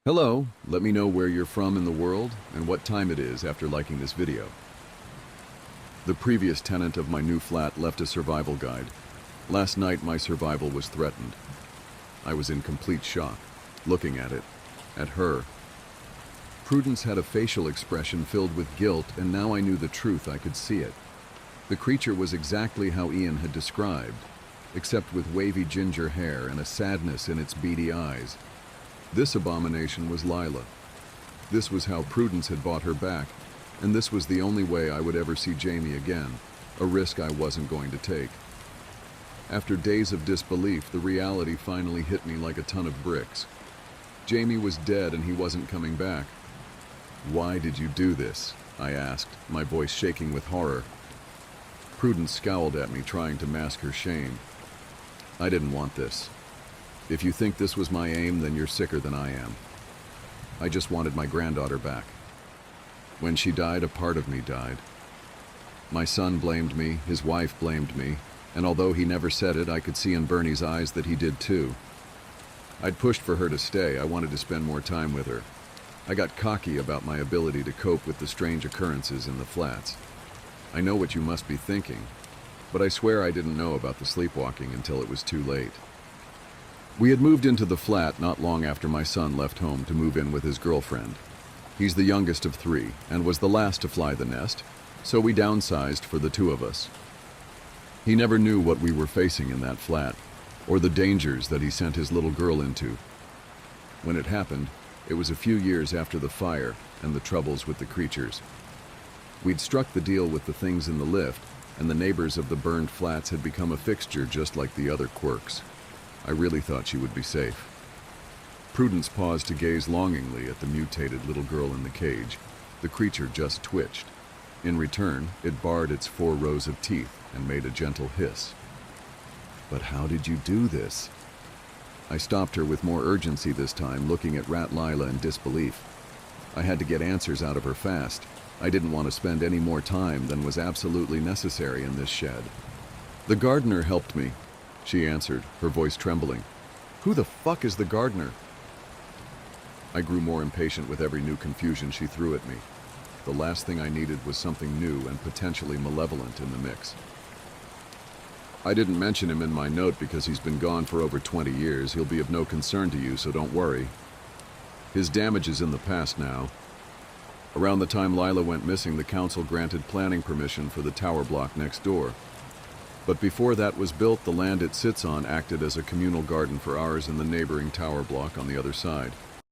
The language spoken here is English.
Hello, let me know where you're from in the world and what time it is after liking this video. The previous tenant of my new flat left a survival guide. Last night my survival was threatened. I was in complete shock, looking at it, at her. Prudence had a facial expression filled with guilt, and now I knew the truth. I could see it. The creature was exactly how Ian had described, except with wavy ginger hair and a sadness in its beady eyes. This abomination was Lila. This was how Prudence had bought her back, and this was the only way I would ever see Jamie again, a risk I wasn't going to take. After days of disbelief, the reality finally hit me like a ton of bricks. Jamie was dead and he wasn't coming back. "Why did you do this?" I asked, my voice shaking with horror. Prudence scowled at me, trying to mask her shame. "I didn't want this. If you think this was my aim, then you're sicker than I am. I just wanted my granddaughter back. When she died, a part of me died. My son blamed me, his wife blamed me, and although he never said it, I could see in Bernie's eyes that he did too. I'd pushed for her to stay. I wanted to spend more time with her. I got cocky about my ability to cope with the strange occurrences in the flats. I know what you must be thinking, but I swear I didn't know about the sleepwalking until it was too late." We had moved into the flat not long after my son left home to move in with his girlfriend. He's the youngest of three and was the last to fly the nest, so we downsized for the two of us. He never knew what we were facing in that flat, or the dangers that he sent his little girl into. When it happened, it was a few years after the fire and the troubles with the creatures. We'd struck the deal with the things in the lift, and the neighbors of the burned flats had become a fixture just like the other quirks. I really thought she would be safe. Prudence paused to gaze longingly at the mutated little girl in the cage. The creature just twitched. In return, it bared its 4 rows of teeth and made a gentle hiss. "But how did you do this?" I stopped her with more urgency this time, looking at Rat Lila in disbelief. I had to get answers out of her fast. I didn't want to spend any more time than was absolutely necessary in this shed. "The gardener helped me," she answered, her voice trembling. "Who the fuck is the gardener?" I grew more impatient with every new confusion she threw at me. The last thing I needed was something new and potentially malevolent in the mix. "I didn't mention him in my note because he's been gone for over 20 years. He'll be of no concern to you, so don't worry. His damage is in the past now. Around the time Lila went missing, the council granted planning permission for the tower block next door. But before that was built, the land it sits on acted as a communal garden for ours and the neighboring tower block on the other side.